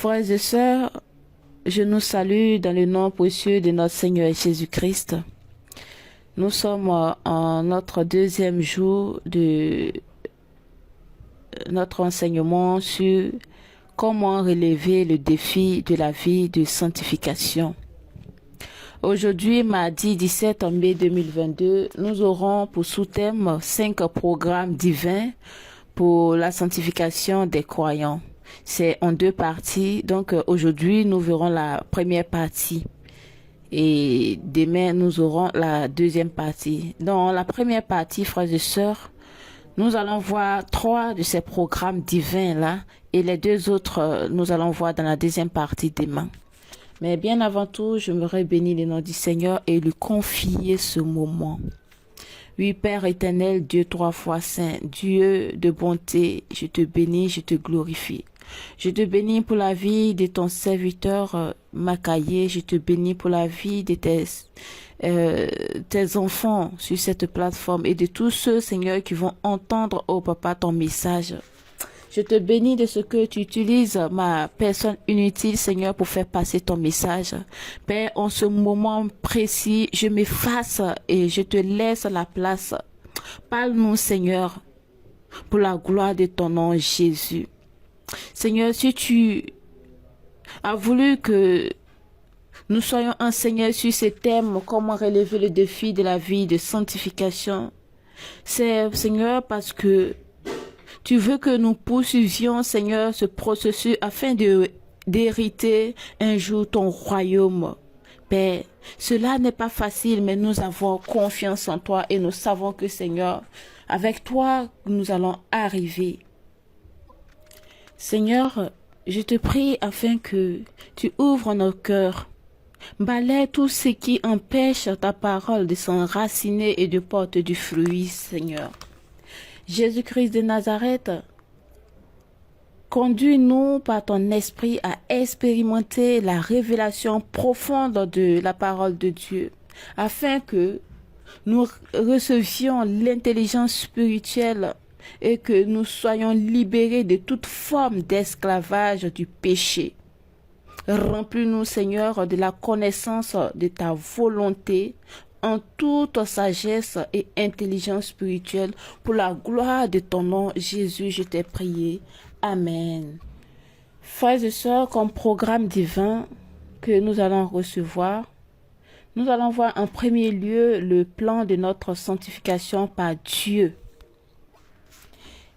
Frères et sœurs, je nous salue dans le nom précieux de notre Seigneur Jésus-Christ. Nous sommes en notre deuxième jour de notre enseignement sur comment relever le défi de la vie de sanctification. Aujourd'hui, mardi 17 mai 2022, nous aurons pour sous-thème 5 programmes divins pour la sanctification des croyants. C'est en 2 parties, donc aujourd'hui nous verrons la première partie et demain nous aurons la deuxième partie. Dans la première partie, frères et sœurs, nous allons voir 3 de ces programmes divins là et les 2 autres nous allons voir dans la deuxième partie demain. Mais bien avant tout, j'aimerais bénir le nom du Seigneur et lui confier ce moment. Oui, Père éternel, Dieu 3 fois saint, Dieu de bonté, je te bénis, je te glorifie. Je te bénis pour la vie de ton serviteur Makaye, je te bénis pour la vie de tes enfants sur cette plateforme et de tous ceux, Seigneur, qui vont entendre, oh Papa, ton message. Je te bénis de ce que tu utilises ma personne inutile, Seigneur, pour faire passer ton message. Père, en ce moment précis, je m'efface et je te laisse la place. Parle-nous, Seigneur, pour la gloire de ton nom, Jésus. Seigneur, si tu as voulu que nous soyons enseignés sur ces thèmes, comment relever le défi de la vie de sanctification, c'est, Seigneur, parce que tu veux que nous poursuivions, Seigneur, ce processus afin d'hériter un jour ton royaume. Père, cela n'est pas facile, mais nous avons confiance en toi et nous savons que, Seigneur, avec toi, nous allons arriver. Seigneur, je te prie afin que tu ouvres nos cœurs. Balaie tout ce qui empêche ta parole de s'enraciner et de porter du fruit, Seigneur. Jésus-Christ de Nazareth, conduis-nous par ton esprit à expérimenter la révélation profonde de la parole de Dieu, afin que nous recevions l'intelligence spirituelle et que nous soyons libérés de toute forme d'esclavage du péché. Remplis-nous, Seigneur, de la connaissance de ta volonté en toute sagesse et intelligence spirituelle pour la gloire de ton nom, Jésus, je t'ai prié. Amen. Frères et sœurs, comme programme divin que nous allons recevoir, nous allons voir en premier lieu le plan de notre sanctification par Dieu.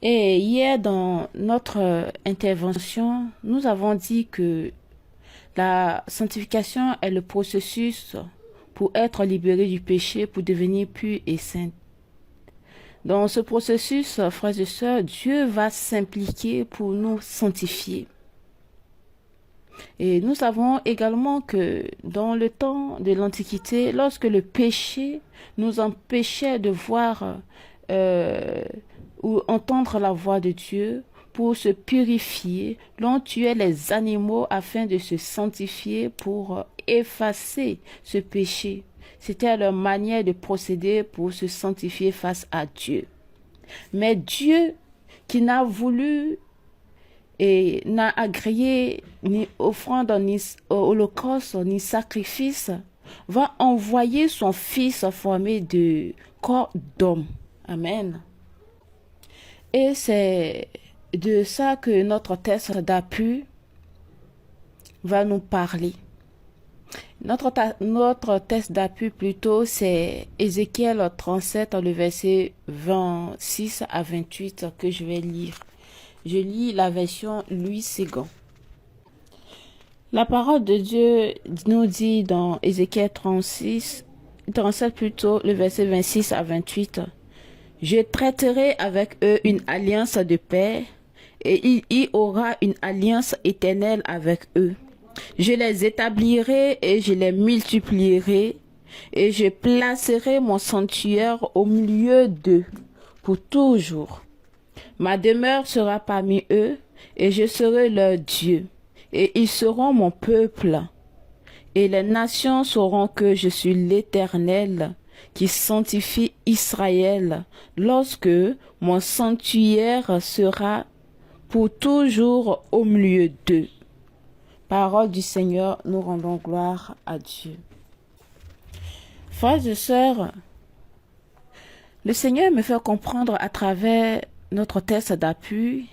Et hier, dans notre intervention, nous avons dit que la sanctification est le processus pour être libéré du péché, pour devenir pur et saint. Dans ce processus, frères et sœurs, Dieu va s'impliquer pour nous sanctifier. Et nous savons également que dans le temps de l'Antiquité, lorsque le péché nous empêchait de voir ou entendre la voix de Dieu, pour se purifier, l'on tuait les animaux afin de se sanctifier pour effacer ce péché. C'était leur manière de procéder pour se sanctifier face à Dieu. Mais Dieu, qui n'a voulu et n'a agréé ni offrande, ni holocauste, ni sacrifice, va envoyer son Fils formé de corps d'homme. Amen. Et c'est de ça que notre texte d'appui va nous parler. Notre texte d'appui plutôt, c'est Ézéchiel 37, le verset 26 à 28 que je vais lire. Je lis la version Louis II. La parole de Dieu nous dit dans Ézéchiel 37 plutôt, le verset 26 à 28. Je traiterai avec eux une alliance de paix, et il y aura une alliance éternelle avec eux. Je les établirai et je les multiplierai, et je placerai mon sanctuaire au milieu d'eux pour toujours. Ma demeure sera parmi eux, et je serai leur Dieu, et ils seront mon peuple. Et les nations sauront que je suis l'Éternel, qui sanctifie Israël, lorsque mon sanctuaire sera pour toujours au milieu d'eux. Parole du Seigneur, nous rendons gloire à Dieu. Frères et sœurs, le Seigneur me fait comprendre à travers notre texte d'appui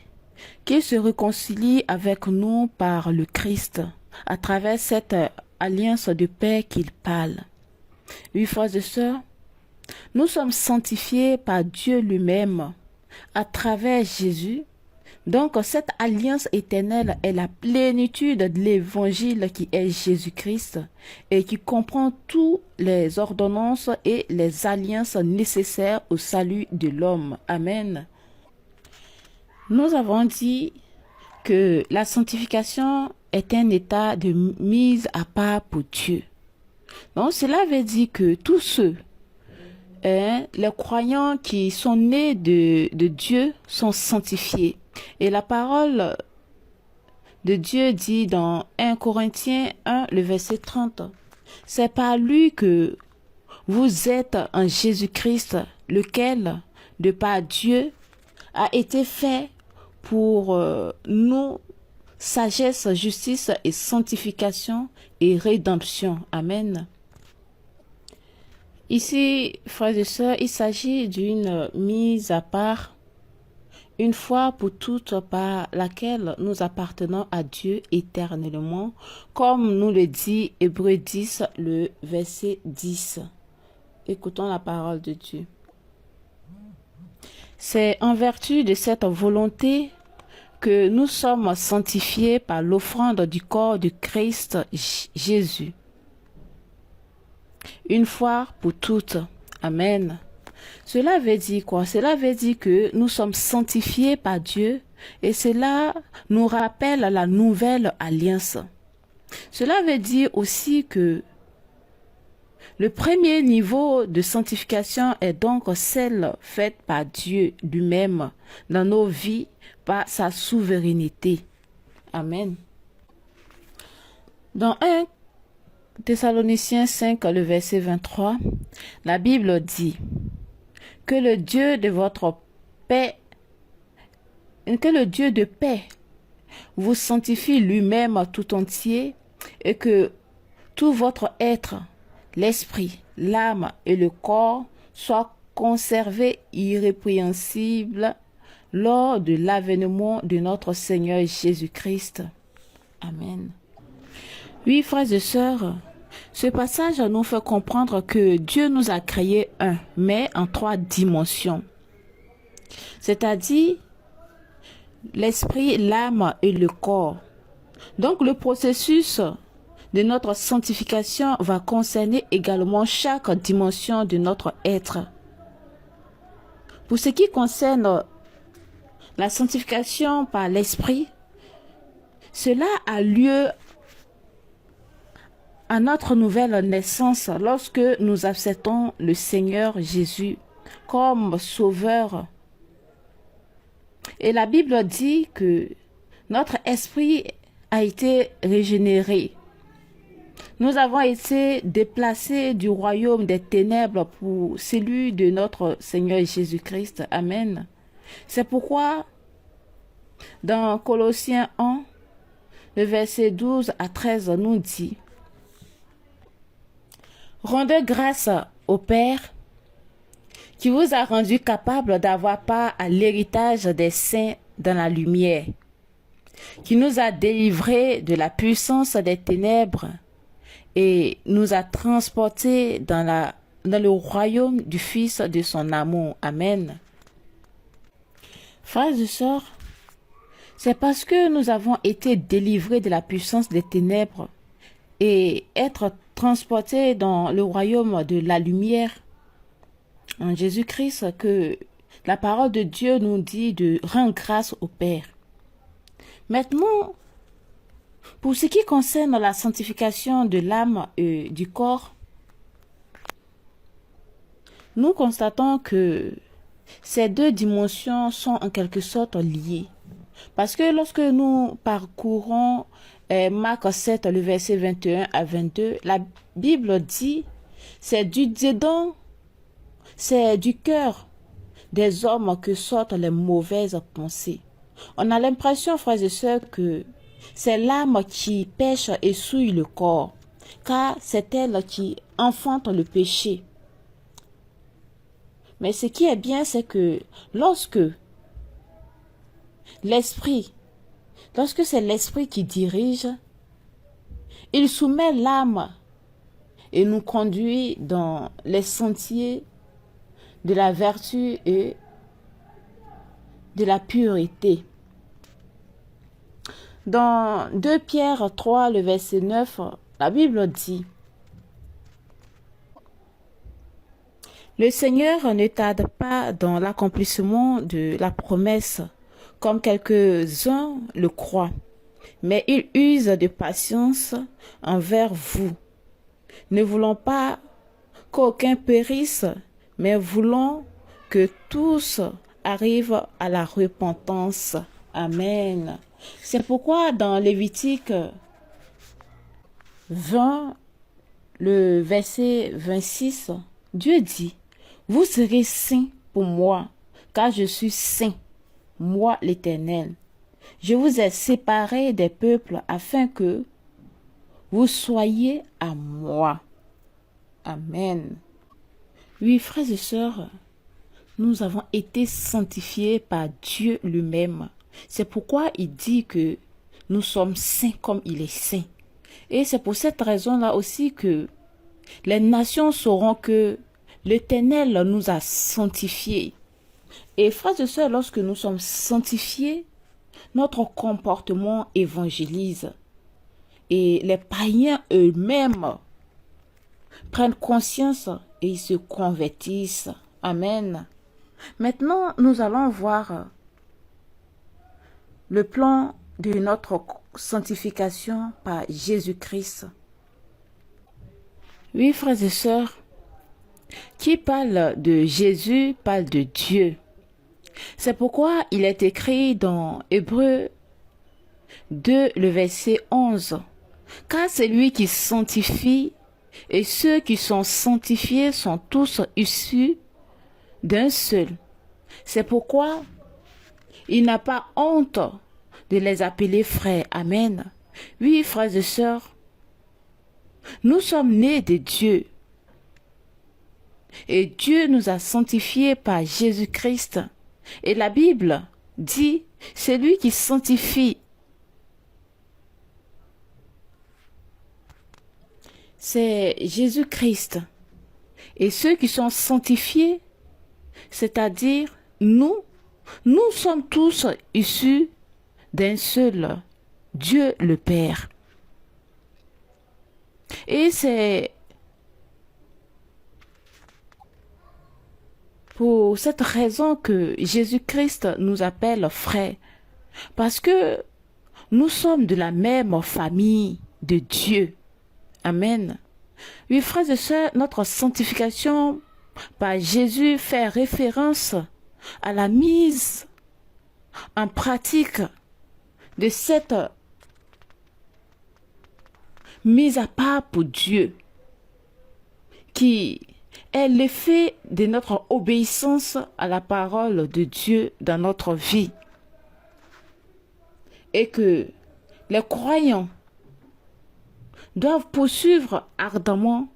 qu'il se réconcilie avec nous par le Christ, à travers cette alliance de paix qu'il parle. Oui, frères et sœurs, nous sommes sanctifiés par Dieu lui-même à travers Jésus. Donc, cette alliance éternelle est la plénitude de l'évangile qui est Jésus-Christ et qui comprend toutes les ordonnances et les alliances nécessaires au salut de l'homme. Amen. Nous avons dit que la sanctification est un état de mise à part pour Dieu. Donc, cela veut dire que tous ceux, les croyants qui sont nés de Dieu sont sanctifiés. Et la parole de Dieu dit dans 1 Corinthiens 1, le verset 30, « C'est par lui que vous êtes en Jésus-Christ, lequel, de par Dieu, a été fait pour nous sagesse, justice et sanctification et rédemption. » Amen. Ici, frères et sœurs, il s'agit d'une mise à part une fois pour toutes par laquelle nous appartenons à Dieu éternellement, comme nous le dit Hébreux 10, le verset 10. Écoutons la parole de Dieu. C'est en vertu de cette volonté que nous sommes sanctifiés par l'offrande du corps de Christ Jésus. Une fois pour toutes. Amen. Cela veut dire quoi? Cela veut dire que nous sommes sanctifiés par Dieu et cela nous rappelle la nouvelle alliance. Cela veut dire aussi que le premier niveau de sanctification est donc celle faite par Dieu lui-même dans nos vies par sa souveraineté. Amen. Dans 1 Thessaloniciens 5, le verset 23, la Bible dit que le Dieu de votre paix, que le Dieu de paix vous sanctifie lui-même tout entier et que tout votre être, l'esprit, l'âme et le corps soient conservés irrépréhensibles lors de l'avènement de notre Seigneur Jésus-Christ. Amen. Oui, frères et sœurs, ce passage nous fait comprendre que Dieu nous a créés un, mais en 3 dimensions. C'est-à-dire l'esprit, l'âme et le corps. Donc le processus de notre sanctification va concerner également chaque dimension de notre être. Pour ce qui concerne la sanctification par l'esprit, cela a lieu à notre nouvelle naissance lorsque nous acceptons le Seigneur Jésus comme sauveur. Et la Bible dit que notre esprit a été régénéré. Nous avons été déplacés du royaume des ténèbres pour celui de notre Seigneur Jésus-Christ. Amen. C'est pourquoi dans Colossiens 1, le verset 12 à 13 nous dit: Rendez grâce au Père qui vous a rendu capable d'avoir part à l'héritage des saints dans la lumière, qui nous a délivrés de la puissance des ténèbres et nous a transportés dans le royaume du Fils de son amour. Amen. Frères et sœurs, c'est parce que nous avons été délivrés de la puissance des ténèbres et être transportés dans le royaume de la lumière en Jésus-Christ que la parole de Dieu nous dit de rendre grâce au Père. Maintenant, pour ce qui concerne la sanctification de l'âme et du corps, nous constatons que ces 2 dimensions sont en quelque sorte liées. Parce que lorsque nous parcourons Marc 7, le verset 21 à 22, la Bible dit, c'est du dedans, c'est du cœur des hommes que sortent les mauvaises pensées. On a l'impression, frères et sœurs, que C'est l'âme qui pêche et souille le corps, car c'est elle qui enfante le péché. Mais ce qui est bien, c'est que lorsque c'est l'esprit qui dirige, il soumet l'âme et nous conduit dans les sentiers de la vertu et de la pureté. Dans 2 Pierre 3, le verset 9, la Bible dit: le Seigneur ne tarde pas dans l'accomplissement de la promesse, comme quelques-uns le croient, mais il use de patience envers vous, ne voulant pas qu'aucun périsse, mais voulant que tous arrivent à la repentance. Amen. C'est pourquoi dans Lévitique 20, le verset 26, Dieu dit: vous serez saints pour moi, car je suis saint, moi l'Éternel. Je vous ai séparés des peuples afin que vous soyez à moi. Amen. Oui, frères et sœurs, nous avons été sanctifiés par Dieu lui-même. C'est pourquoi il dit que nous sommes saints comme il est saint. Et c'est pour cette raison-là aussi que les nations sauront que l'Éternel nous a sanctifiés. Et frères et sœurs, lorsque nous sommes sanctifiés, notre comportement évangélise. Et les païens eux-mêmes prennent conscience et ils se convertissent. Amen. Maintenant, nous allons voir le plan de notre sanctification par Jésus-Christ. Oui, frères et sœurs, qui parle de Jésus parle de Dieu. C'est pourquoi il est écrit dans Hébreux 2, le verset 11. Car c'est lui qui sanctifie, et ceux qui sont sanctifiés sont tous issus d'un seul. C'est pourquoi il n'a pas honte de les appeler frères. Amen. Oui, frères et sœurs, nous sommes nés de Dieu. Et Dieu nous a sanctifiés par Jésus-Christ. Et la Bible dit, c'est lui qui sanctifie. C'est Jésus-Christ. Et ceux qui sont sanctifiés, c'est-à-dire nous sommes tous issus d'un seul Dieu le Père. Et c'est pour cette raison que Jésus-Christ nous appelle frères. Parce que nous sommes de la même famille de Dieu. Amen. Oui, frères et sœurs, notre sanctification par Jésus fait référence à la mise en pratique de cette mise à part pour Dieu, qui est l'effet de notre obéissance à la parole de Dieu dans notre vie. Et que les croyants doivent poursuivre ardemment,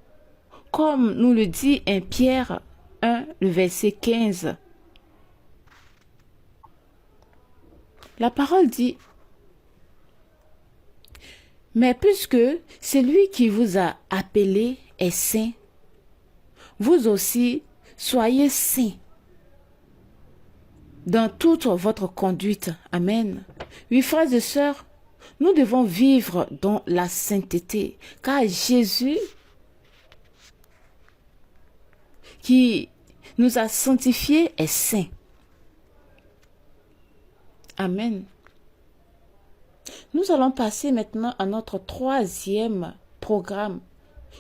comme nous le dit 1 Pierre 1, le verset 15. La parole dit: mais puisque celui qui vous a appelé est saint, vous aussi soyez saints dans toute votre conduite. Amen. Oui, frères et sœurs, nous devons vivre dans la sainteté, car Jésus, qui nous a sanctifiés, est saint. Amen. Nous allons passer maintenant à notre troisième programme,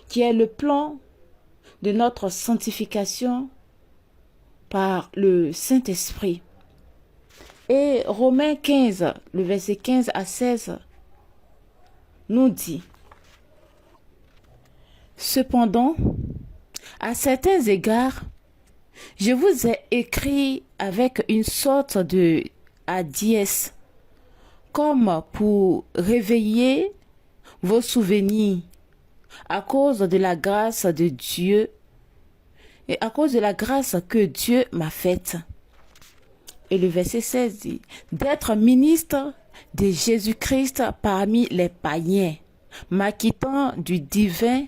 qui est le plan de notre sanctification par le Saint-Esprit. Et Romains 15, le verset 15 à 16, nous dit: cependant, à certains égards, je vous ai écrit avec une sorte de hardiesse, comme pour réveiller vos souvenirs à cause de la grâce de Dieu et à cause de la grâce que Dieu m'a faite. Et le verset 16 dit, d'être ministre de Jésus-Christ parmi les païens, m'acquittant du divin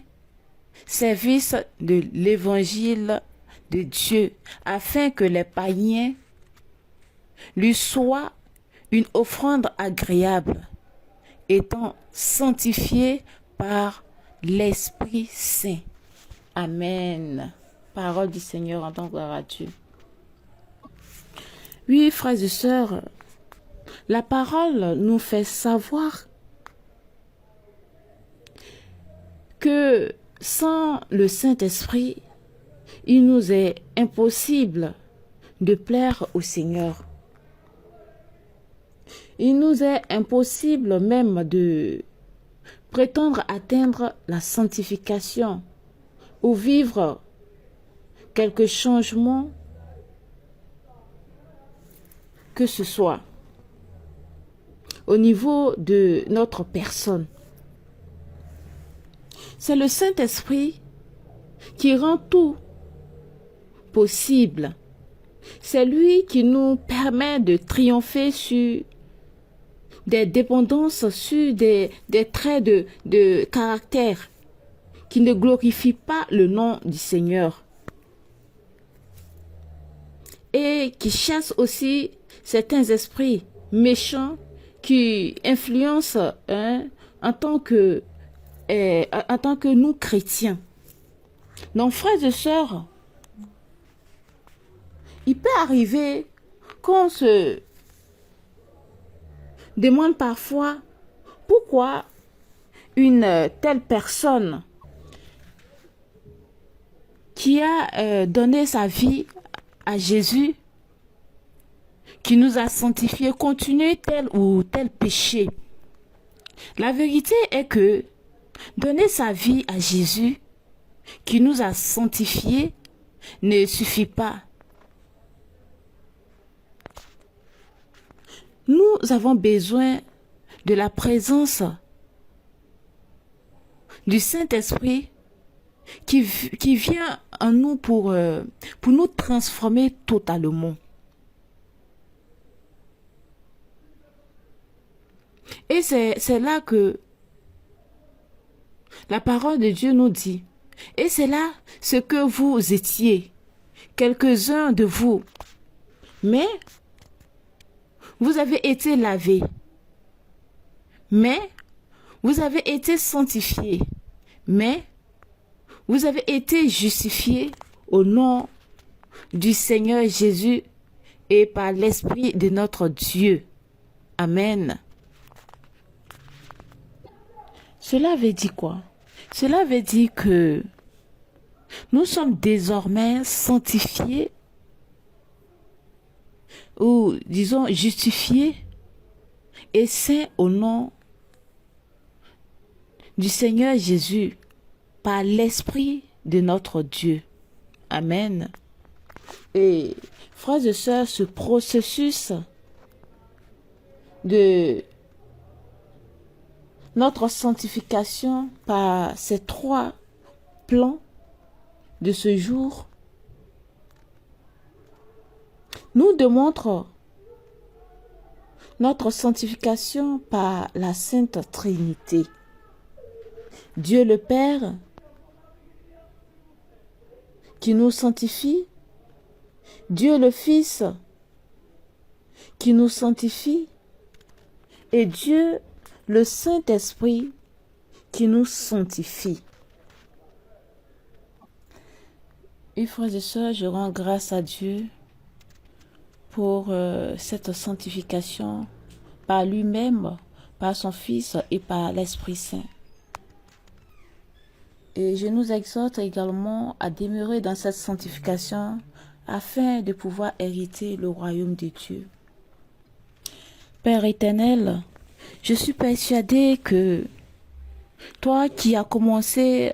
service de l'évangile de Dieu, afin que les païens lui soient une offrande agréable, étant sanctifiés par l'Esprit Saint. Amen. Parole du Seigneur, en tant que gloire à Dieu. Oui, frères et sœurs, la parole nous fait savoir que sans le Saint-Esprit, il nous est impossible de plaire au Seigneur. Il nous est impossible même de prétendre atteindre la sanctification ou vivre quelques changements que ce soit au niveau de notre personne. C'est le Saint-Esprit qui rend tout possible. C'est lui qui nous permet de triompher sur des dépendances, sur des traits de caractère qui ne glorifient pas le nom du Seigneur. Et qui chasse aussi certains esprits méchants qui influencent en tant que nous chrétiens. Donc, frères et sœurs, il peut arriver qu'on se demande parfois pourquoi une telle personne qui a donné sa vie à Jésus, qui nous a sanctifiés, continue tel ou tel péché. La vérité est que donner sa vie à Jésus, qui nous a sanctifiés, ne suffit pas. Nous avons besoin de la présence du Saint-Esprit qui vient en nous pour nous transformer totalement. Et c'est là que la parole de Dieu nous dit, et c'est là ce que vous étiez, quelques-uns de vous, mais vous avez été lavés, mais vous avez été sanctifiés, mais vous avez été justifiés au nom du Seigneur Jésus et par l'Esprit de notre Dieu. Amen. Cela veut dire quoi? Cela veut dire que nous sommes désormais sanctifiés ou disons justifiés et saints au nom du Seigneur Jésus par l'Esprit de notre Dieu. Amen. Et frères et sœurs, ce processus de notre sanctification par ces trois plans de ce jour nous démontre notre sanctification par la Sainte Trinité. Dieu le Père qui nous sanctifie, Dieu le Fils qui nous sanctifie et Dieu le Saint-Esprit qui nous sanctifie. Et frères et sœurs, je rends grâce à Dieu pour cette sanctification par lui-même, par son Fils et par l'Esprit Saint. Et je nous exhorte également à demeurer dans cette sanctification afin de pouvoir hériter le royaume de Dieu. Père éternel, je suis persuadée que toi qui as commencé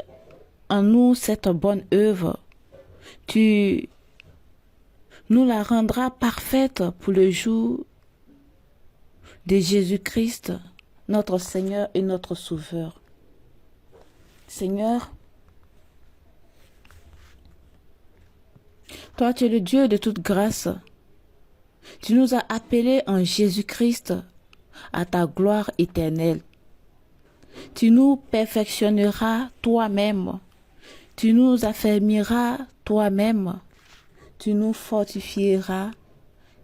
en nous cette bonne œuvre, tu nous la rendras parfaite pour le jour de Jésus-Christ, notre Seigneur et notre Sauveur. Seigneur, toi tu es le Dieu de toute grâce. Tu nous as appelés en Jésus-Christ à ta gloire éternelle. Tu nous perfectionneras toi-même. Tu nous affermiras toi-même. Tu nous fortifieras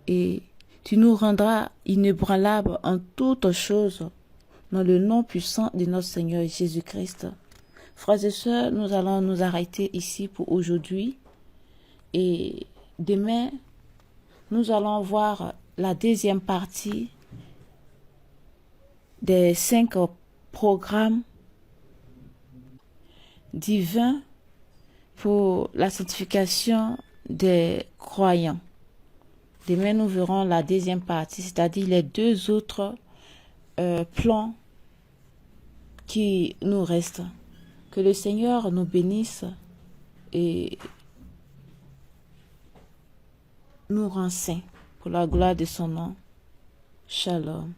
et tu nous rendras inébranlables en toutes choses dans le nom puissant de notre Seigneur Jésus-Christ. Frères et sœurs, nous allons nous arrêter ici pour aujourd'hui et demain, nous allons voir la deuxième partie des 5 programmes divins pour la sanctification des croyants. Demain, nous verrons la deuxième partie, c'est-à-dire les 2 autres plans qui nous restent. Que le Seigneur nous bénisse et nous rend saints pour la gloire de son nom. Shalom.